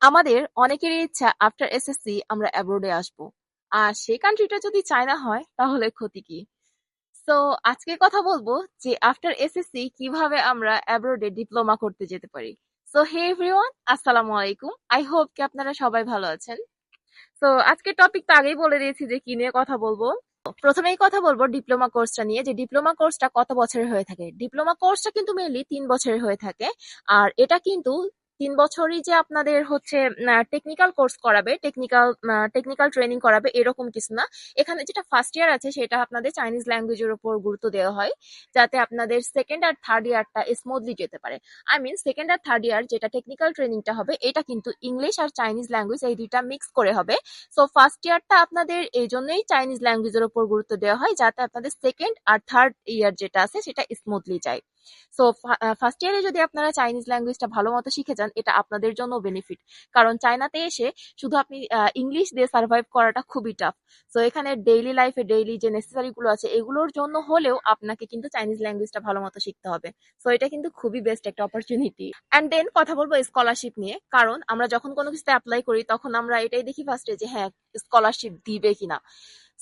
আমাদের অনেকেরই ইচ্ছা আফটার এসএসসি আমরা অ্যাব্রোডে আসবো। আর সেই কান্ট্রিটা যদি চায়না হয় তাহলে ক্ষতি কি? সো আজকে কথা বলবো যে আফটার এসএসসি কিভাবে আমরা অ্যাব্রোডে ডিপ্লোমা করতে যেতে পারি। সো হে এভরিওয়ান, আসসালামু আলাইকুম। আই হোপ কি আপনারা সবাই ভালো আছেন। সো আজকের টপিক তো আগেই বলে দিয়েছি যে কি নিয়ে কথা বলবো। প্রথমেই কথা বলবো ডিপ্লোমা কোর্সটা নিয়ে, যে ডিপ্লোমা কোর্সটা কত বছরের হয়ে থাকে। ডিপ্লোমা কোর্সটা কিন্তু মেইনলি 3 বছরের হয়ে থাকে। আর এটা কিন্তু 3 বছরই যে আপনাদের হচ্ছে টেকনিক্যাল কোর্স করাবে, টেকনিক্যাল ট্রেনিং করাবে এরকম কিছু না। এখানে যেটা ফার্স্ট ইয়ার আছে সেটা আপনাদের চাইনিজ ল্যাঙ্গুয়েজের উপর গুরুত্ব দেওয়া হয়, যাতে আপনাদের সেকেন্ড আর থার্ড ইয়ারটা স্মুথলি যেতে পারে। আই মিন সেকেন্ড আর থার্ড ইয়ার যেটা টেকনিক্যাল ট্রেনিংটা হবে এটা কিন্তু ইংলিশ আর চাইনিজ ল্যাঙ্গুয়েজ এই দুইটা মিক্স করে হবে। সো ফার্স্ট ইয়ারটা আপনাদের এই জন্যই চাইনিজ ল্যাঙ্গুয়েজের উপর গুরুত্ব দেওয়া হয়, যাতে আপনাদের সেকেন্ড আর থার্ড ইয়ার যেটা আছে সেটা স্মুথলি যায়। সো ফার্স্ট ইয়ারে যদি আপনারা চাইনিজ ল্যাঙ্গুয়েজটা ভালো মতো শিখে যান, এটা আপনাদের জন্য বেনিফিট। কারণ চায়নাতে এসে শুধু আপনি ইংলিশ দিয়ে সার্ভাইভ করাটা খুবই টাফ। সো এখানে ডেইলি লাইফে ডেইলি যে নেসেসারি গুলো আছে এগুলোর জন্য হলেও আপনাকে কিন্তু চাইনিজ ল্যাঙ্গুয়েজটা ভালো মতো শিখতে হবে। সো এটা কিন্তু খুবই বেস্ট একটা অপরচুনিটি। অ্যান্ড দেন কথা বলবো স্কলারশিপ নিয়ে, কারণ আমরা যখন কোনো কিছুতে অ্যাপ্লাই করি তখন আমরা এটাই দেখি ফার্স্টে যে হ্যাঁ, স্কলারশিপ দিবে কিনা।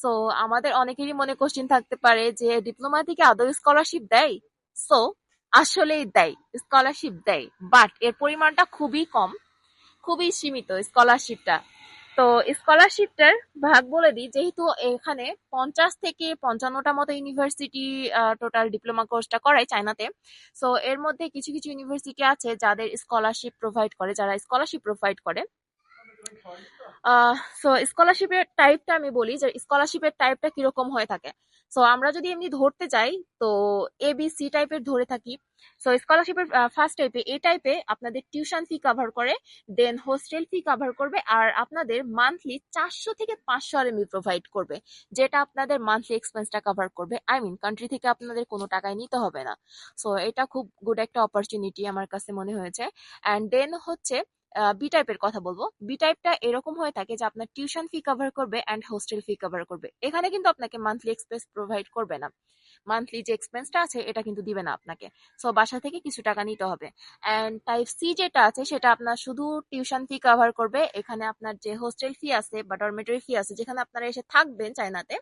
সো আমাদের অনেকেরই মনে কোশ্চেন থাকতে পারে যে ডিপ্লোমা থেকে আদৌ স্কলারশিপ দেয়। সো আসলেই দেয়, স্কলারশিপ দেয়, বাট এর পরিমাণটা খুবই কম, খুবই সীমিত স্কলারশিপটা। তো স্কলারশিপটার ভাগ বলে দিই, যেহেতু এখানে 50 থেকে 55টা মতো ইউনিভার্সিটি টোটাল ডিপ্লোমা কোর্সটা করায় চায়নাতে। সো এর মধ্যে কিছু কিছু ইউনিভার্সিটি আছে যাদের স্কলারশিপ প্রোভাইড করে, যারা স্কলারশিপ প্রোভাইড করে। সো স্কলারশিপের টাইপটা আমি বলি যে স্কলারশিপের টাইপটা কিরকম হয়ে থাকে। সো আমরা যদি এমনি ধরতে যাই তো ABC টাইপের ধরে থাকি। সো স্কলারশিপের ফার্স্ট টাইপে এ টাইপে আপনাদের টিউশন ফি কভার করে, দেন হোস্টেল ফি কভার করবে, আর আপনাদের মান্থলি 400 থেকে 500 RMB প্রোভাইড করবে, যেটা আপনাদের মান্থলি এক্সপেন্সটা কভার করবে। আই মিন কান্ট্রি থেকে আপনাদের কোনো টাকায় নিতে হবে না। সো এটা খুব গুড একটা অপরচুনিটি আমার কাছে মনে হয়েছে। অ্যান্ড দেন হচ্ছে বি টাইপের কথা বলবো। বি টাইপটা এরকম হয়ে থাকে যে আপনার টিউশন ফি কভার করবে অ্যান্ড হোস্টেল ফি কভার করবে। এখানে কিন্তু আপনাকে মান্থলি এক্সপেন্স প্রোভাইড করবে না, মান্থলি যে এক্সপেন্সটা আছে এটা কিন্তু দিবে না আপনাকে। সো বাসা থেকে কিছু টাকা নিতে হবে। অ্যান্ড টাইপ সি যেটা আছে সেটা আপনার শুধু টিউশন ফি কভার করবে। এখানে আপনার যে হোস্টেল ফি আছে বা ডরমেটরি ফি আছে, যেখানে আপনারা এসে থাকবেন চায়নাতে,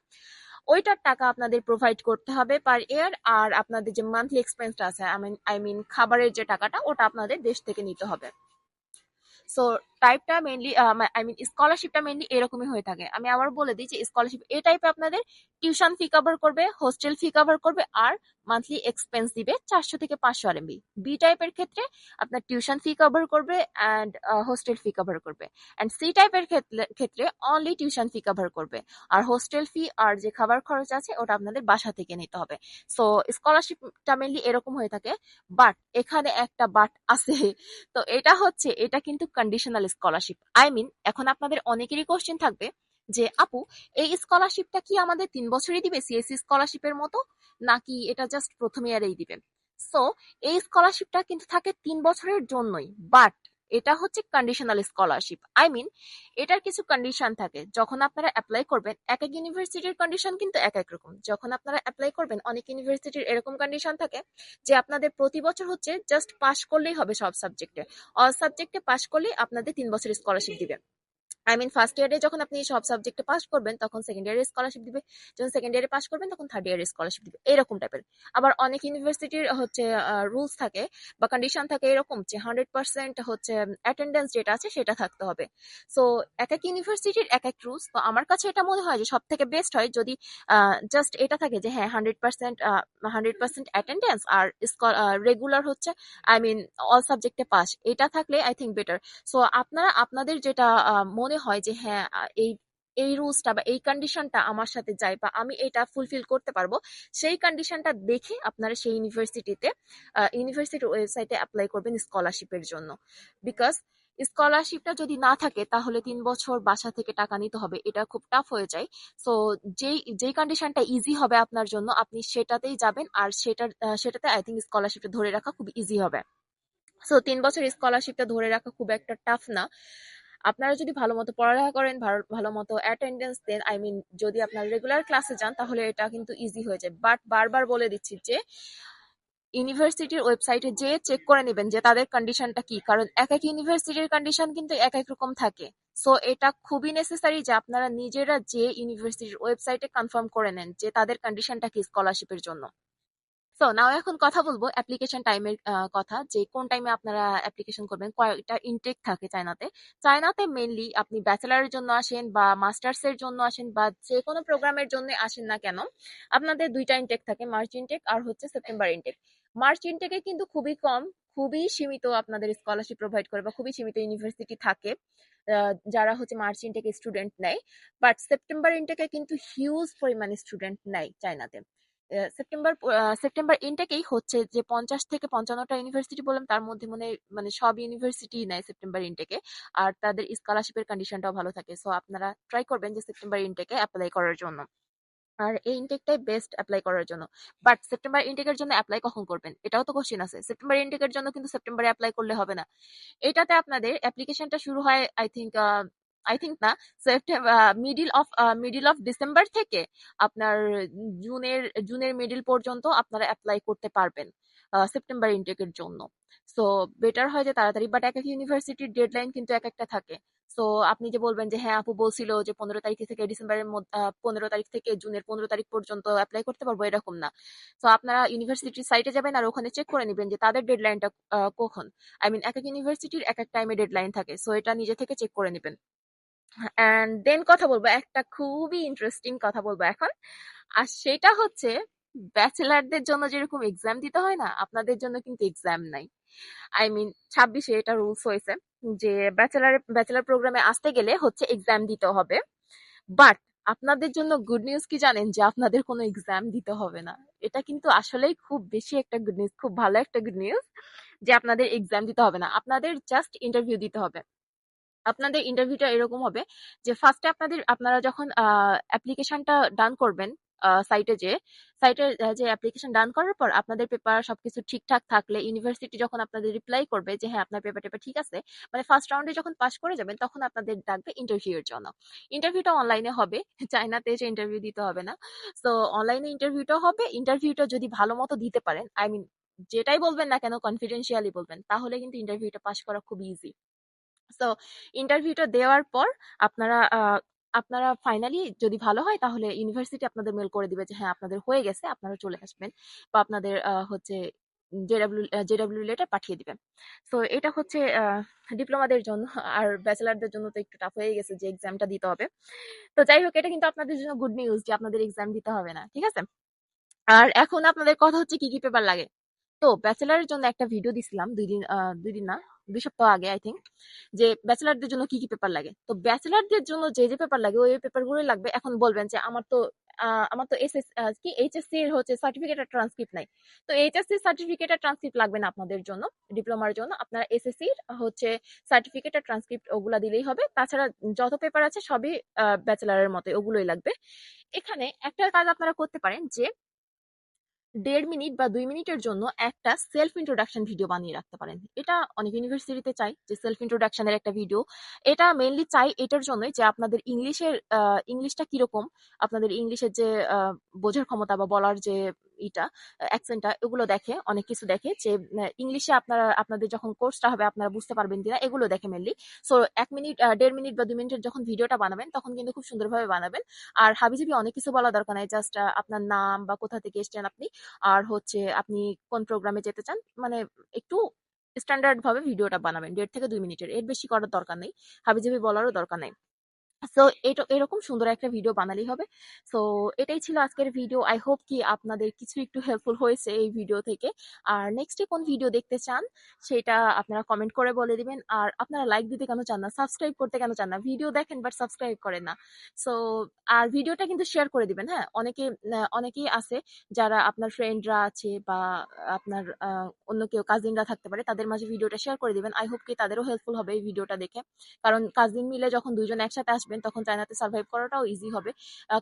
ওইটার টাকা আপনাদের প্রোভাইড করতে হবে পার ইয়ার। আর আপনাদের যে মান্থলি এক্সপেন্সটা আছে, আই মিন খাবারের যে টাকাটা, ওটা আপনাদের দেশ থেকে নিতে হবে। সো টাইপটা মেইনলি আই মিন স্কলারশিপটা মেইনলি এরকমই হয়ে থাকে। আমি আবার বলে দিই যে স্কলারশিপ এ টাইপে আপনাদের টিউশন ফি কভার করবে, হোস্টেল ফি কভার করবে, আর মান্থলি এক্সপেন্স দিবে 400 থেকে 500 RMB। বি টাইপের ক্ষেত্রে আপনার টিউশন ফি কভার করবে অ্যান্ড হোস্টেল ফি কভার করবে। অ্যান্ড সি টাইপের ক্ষেত্রে অনলি টিউশন ফি কভার করবে, আর হোস্টেল ফি আর যে খাবার খরচ আছে ওটা আপনাদের বাসা থেকে নিতে হবে। সো স্কলারশিপটা মেইনলি এরকম হয়ে থাকে। বাট এখানে একটা বাট আছে। তো এটা কিন্তু কন্ডিশনাল স্কলারশিপ। আই মিন এখন আপনাদের অনেকেরই কোশ্চেন থাকবে যে আপু, এই স্কলারশিপটা কি আমাদের 3 বছরই দিবে সিএসসি স্কলারশিপের মতো, নাকি এটা জাস্ট প্রথম ইয়ারেই দিবে? সো এই স্কলারশিপটা কিন্তু থাকে 3 বছরের জন্যই, বাট এটা হচ্ছে কন্ডিশনাল স্কলারশিপ। আই মিন এটার কিছু কন্ডিশন থাকে। যখন আপনারা অ্যাপ্লাই করবেন, এক এক ইউনিভার্সিটির কন্ডিশন কিন্তু এক এক রকম। যখন আপনারা অ্যাপ্লাই করবেন অনেক ইউনিভার্সিটির এরকম কন্ডিশন থাকে যে আপনাদের প্রতি বছর হচ্ছে জাস্ট পাস করলেই হবে সব সাবজেক্টে, অল সাবজেক্টে পাস করলেই আপনাদের 3 বছর স্কলারশিপ দিবে। আই মিন ফার্স্ট ইয়ারে যখন আপনি সব সাবজেক্টে পাস করবেন তখন সেকেন্ড ইয়ারে স্কলারশিপ দিবে, যখন সেকেন্ড ইয়ারে পাস করবেন তখন থার্ড ইয়ারে স্কলারশিপ দিবে, এরকম টাইপের। আবার অনেক ইউনিভার্সিটির হচ্ছে রুলস থাকে বা কন্ডিশন থাকে এরকম যে 100% হচ্ছে অ্যাটেন্ডেন্স যেটা আছে সেটা থাকতে হবে। সো এক এক ইউনিভার্সিটির এক এক রুলস। তো আমার কাছে এটা মনে হয় যে সব থেকে বেস্ট হয় যদি জাস্ট এটা থাকে যে হ্যাঁ 100% অ্যাটেন্ডেন্স আর রেগুলার হচ্ছে, আই মিন অল সাবজেক্টে পাস, এটা থাকলে আই থিঙ্ক বেটার। সো আপনারা আপনাদের যেটা মনে হয় যে হ্যাঁ এই এই রুলসটা বা এই কন্ডিশনটা আমার সাথে যায় বা আমি এটা ফুলফিল করতে পারবো, সেই কন্ডিশনটা দেখে আপনারা সেই ইউনিভার্সিটির ওয়েবসাইটে অ্যাপ্লাই করবেন স্কলারশিপের জন্য। বিকজ স্কলারশিপটা যদি না থাকে তাহলে 3 বছর বাসা থেকে টাকা নিতে হবে, এটা খুব টাফ হয়ে যায়। সো যেই কন্ডিশনটা ইজি হবে আপনার জন্য আপনি সেটাতেই যাবেন, আর সেটাতে আই থিঙ্ক স্কলারশিপটা ধরে রাখা খুব ইজি হবে। সো 3 বছর স্কলারশিপটা ধরে রাখা খুব একটা টাফ না। আপনারা যদি ভালো মতো পড়ালেখা করেন, ভালো মতো অ্যাটেন্ডেন্স দেন, আই মিন যদি আপনার রেগুলার ক্লাসে যান তাহলে এটা কিন্তু ইজি হয়ে যায়। বাট বারবার বলে দিচ্ছি যে ইউনিভার্সিটির ওয়েবসাইটে যেয়ে চেক করে নেবেন যে তাদের কন্ডিশনটা কি, কারণ এক এক ইউনিভার্সিটির কন্ডিশন কিন্তু এক এক রকম থাকে। সো এটা খুবই নেসেসারি যে আপনারা নিজেরা যে ইউনিভার্সিটির ওয়েবসাইটে কনফার্ম করে নেন যে তাদের কন্ডিশনটা কি স্কলারশিপের জন্য। সো নাও এখন কথা বলবো অ্যাপ্লিকেশন টাইমের কথা, যে কোন টাইমে আপনারা অ্যাপ্লিকেশন করবেন, কয়টা ইনটেক থাকে চায়নাতে। চায়নাতে মেইনলি আপনি ব্যাচেলারের জন্য আসেন বা মাস্টার্স এর জন্য আসেন বা যে কোনো প্রোগ্রামের জন্য আসেন না কেন, আপনাদের দুইটা ইনটেক থাকে, মার্চ ইনটেক আর হচ্ছে সেপ্টেম্বর ইনটেক। মার্চ ইনটেকে কিন্তু খুবই কম, খুবই সীমিত আপনাদের স্কলারশিপ প্রোভাইড করে বা খুবই সীমিত ইউনিভার্সিটি থাকে যারা হচ্ছে মার্চ ইনটেকে স্টুডেন্ট নেয়। বাট সেপ্টেম্বর ইনটেকে কিন্তু হিউজ পরিমাণে স্টুডেন্ট নেয় চায়নাতে। সেপ্টেম্বর ইনটেকেই হচ্ছে যে 50 থেকে 55টা ইউনিভার্সিটি বললাম, তার মধ্যে মানে সব ইউনিভার্সিটি নেয় সেপ্টেম্বর ইনটেকে। আর তাদের স্কলারশিপের কন্ডিশনটাও ভালো থাকে। সো আপনারা ট্রাই করবেন যে সেপ্টেম্বর ইনটেকে অ্যাপ্লাই করার জন্য। আর এই ইনটেকটাই বেস্ট অ্যাপ্লাই করার জন্য। বাট সেপ্টেম্বর ইনটেকের জন্য অ্যাপ্লাই কখন করবেন, এটাও তো কোশ্চেন আছে। সেপ্টেম্বর ইনটেকের জন্য কিন্তু সেপ্টেম্বরে অ্যাপ্লাই করলে হবে না। এটাতে আপনাদের অ্যাপ্লিকেশনটা শুরু হয় আই থিঙ্ক না, সেপ্টেম্বর মিডিল অফ ডিসেম্বর থেকে আপনার জুনের মিডিল পর্যন্ত আপনারা অ্যাপ্লাই করতে পারবেন সেপ্টেম্বর ইনটেকের জন্য। সো বেটার হয় যে তাড়াতাড়ি, বাট এক এক ইউনিভার্সিটির ডেডলাইন কিন্তু এক একটা থাকে। সো আপনি যে বলবেন যে হ্যাঁ আপু বলছিল যে 15 তারিখ থেকে ডিসেম্বরের মধ্যে 15 তারিখ থেকে জুনের 15 তারিখ পর্যন্ত অ্যাপ্লাই করতে পারবো, এরকম না। সো আপনারা ইউনিভার্সিটির সাইটে যাবেন আর ওখানে চেক করে নেবেন যে তাদের ডেডলাইনটা কখন। আই মিন এক এক ইউনিভার্সিটির এক এক টাইমে ডেডলাইন থাকে, সো এটা নিজে থেকে চেক করে নেবেন। অ্যান্ড দেন কথা বলবো, একটা খুবই ইন্টারেস্টিং কথা বলবো এখন। আর সেটা হচ্ছে ব্যাচেলারদের জন্য যেরকম এক্সাম দিতে হয় না, আপনাদের জন্য কিন্তু এক্সাম নাই। আই মিন 26-এ এটা রুলস হয়েছে যে ব্যাচেলার প্রোগ্রামে আসতে গেলে হচ্ছে এক্সাম দিতে হবে। বাট আপনাদের জন্য গুড নিউজ কি জানেন, যে আপনাদের কোনো এক্সাম দিতে হবে না। এটা কিন্তু আসলেই খুব বেশি একটা গুড নিউজ, খুব ভালো একটা গুড নিউজ, যে আপনাদের এক্সাম দিতে হবে না, আপনাদের জাস্ট ইন্টারভিউ দিতে হবে। আপনাদের ইন্টারভিউটা এরকম হবে যে ফার্স্টে আপনারা যখন অ্যাপ্লিকেশনটা ডান করবেন সাইটে যে অ্যাপ্লিকেশন ডান করার পর আপনাদের পেপার সবকিছু ঠিকঠাক থাকলে ইউনিভার্সিটি যখন আপনাদের রিপ্লাই করবে যে হ্যাঁ আপনার পেপার টেপার ঠিক আছে, মানে ফার্স্ট রাউন্ডে যখন পাস করে যাবেন তখন আপনাদের ডাকবে ইন্টারভিউর জন্য। ইন্টারভিউটা অনলাইনে হবে, চায়নাতে এসে ইন্টারভিউ দিতে হবে না। সো অনলাইনে ইন্টারভিউটা হবে। ইন্টারভিউটা যদি ভালো মতো দিতে পারেন, আই মিন যেটাই বলবেন না কেন কনফিডেন্সিয়ালি বলবেন, তাহলে কিন্তু ইন্টারভিউটা পাস করা খুব ইজি। সো ইন্টারভিউটা দেওয়ার পর আপনারা আপনারা ফাইনালি যদি ভালো হয় তাহলে ইউনিভার্সিটি আপনাদের মেল করে দিবে যে হ্যাঁ আপনাদের হয়ে গেছে, আপনারা চলে আসবেন, বা আপনাদের হচ্ছে জেডাব্লিউ লেটার পাঠিয়ে দিবেন। সো এটা হচ্ছে ডিপ্লোমাদের জন্য। আর ব্যাচেলারদের জন্য তো একটু টাফ হয়ে গেছে যে এক্সামটা দিতে হবে। তো যাই হোক, এটা কিন্তু আপনাদের জন্য গুড নিউজ যে আপনাদের এক্সাম দিতে হবে না, ঠিক আছে। আর এখন আপনাদের কথা হচ্ছে কি কি পেপার লাগে। তো ব্যাচেলারের জন্য একটা ভিডিও দিছিলাম 2 দিন, 2 দিন না, 2 সপ্তাহ আগে আই থিঙ্ক, যে ব্যাচেলারদের জন্য কি কি পেপার লাগে। তো ব্যাচেলারদের জন্য যে যে পেপার লাগে ওই পেপারগুলোই লাগবে। এখন বলবেন যে আমার তো এইচএসসি এর হচ্ছে সার্টিফিকেট আর ট্রান্সক্রিপ্ট নাই। তো এইচএসসি সার্টিফিকেট আর ট্রান্সক্রিপ্ট লাগবে না আপনাদের জন্য। ডিপ্লোমার জন্য আপনারা এসএসসি হচ্ছে সার্টিফিকেট আর ট্রান্সক্রিপ্ট ওগুলা দিলেই হবে। তাছাড়া যত পেপার আছে সবই ব্যাচেলারের মতো, ওগুলোই লাগবে। এখানে একটা কাজ আপনারা করতে পারেন যে 1.5 মিনিট বা 2 মিনিটের জন্য একটা সেলফ ইন্ট্রোডাকশন ভিডিও বানিয়ে রাখতে পারেন। এটা অনেক ইউনিভার্সিটিতে চাই যে সেলফ ইন্ট্রোডাকশনের একটা ভিডিও। এটা মেইনলি চাই এটার জন্যই যে আপনাদের ইংলিশটা কিরকম, আপনাদের ইংলিশের যে বোঝার ক্ষমতা বা বলার যে ইটা অ্যাকসেন্টটা, এগুলো দেখে, অনেক কিছু দেখে যে ইংলিশে আপনাদের যখন কোর্সটা হবে আপনারা বুঝতে পারবেন কিনা, এগুলো দেখে মেইনলি। সো 1 মিনিট 1.5 মিনিট বা 2 মিনিটের যখন ভিডিওটা বানাবেন তখন কিন্তু খুব সুন্দরভাবে বানাবেন। আর হাবিজাবি অনেক কিছু বলা দরকার নাই, জাস্ট আপনার নাম বা কোথা থেকে এসেছেন আপনি, আর হচ্ছে আপনি কোন প্রোগ্রামে যেতে চান, মানে একটু স্ট্যান্ডার্ড ভাবে ভিডিওটা বানাবেন। 1.5 থেকে 2 মিনিটের, এর বেশি করার দরকার নেই, হাবিজাবি বলারও দরকার নেই। সো এটা এরকম সুন্দর একটা ভিডিও বানালেই হবে। সো এটাই ছিল আজকের ভিডিও। আই হোপ কি আপনাদের কিছু একটু হেল্পফুল হয়েছে এই ভিডিও থেকে। আর নেক্সটে কোন ভিডিও দেখতে চান সেটা আপনারা কমেন্ট করে বলে দিবেন। আর আপনারা লাইক দিতে কেন চান না, সাবস্ক্রাইব করতে কেন চান না, ভিডিও দেখেন বাট সাবস্ক্রাইব করেন না। সো আর ভিডিওটা কিন্তু শেয়ার করে দিবেন। হ্যাঁ, অনেকেই আছে যারা আপনার ফ্রেন্ডরা আছে বা আপনার অন্য কেউ কাজিনরা থাকতে পারে, তাদের মাঝে ভিডিওটা শেয়ার করে দিবেন। আই হোপ কি তাদেরও হেল্পফুল হবে এই ভিডিওটা দেখে। কারণ কাজিন মিলে যখন দুইজন একসাথে আসবেন তখন চায়নাতে সার্ভাইভ করাটাও ইজি হবে।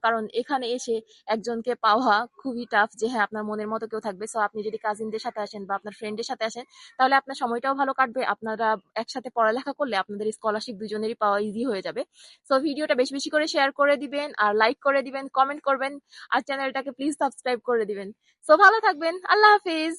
কারণ এখানে এসে একজনকে পাওয়া খুবই টাফ যে হ্যাঁ আপনার মনের মতো কেউ থাকবে। সো আপনি যদি কাজিনদের সাথে আসেন বা আপনার ফ্রেন্ডের সাথে আসেন তাহলে আপনার সময়টাও ভালো কাটবে। আপনারা একসাথে পড়ালেখা করলে আপনাদের স্কলারশিপ দুজনেরই পাওয়া ইজি হয়ে যাবে। সো ভিডিওটা বেশি বেশি করে শেয়ার করে দিবেন, আর লাইক করে দিবেন, কমেন্ট করবেন, আর চ্যানেলটাকে প্লিজ সাবস্ক্রাইব করে দিবেন। সো ভালো থাকবেন, আল্লাহ হাফিজ।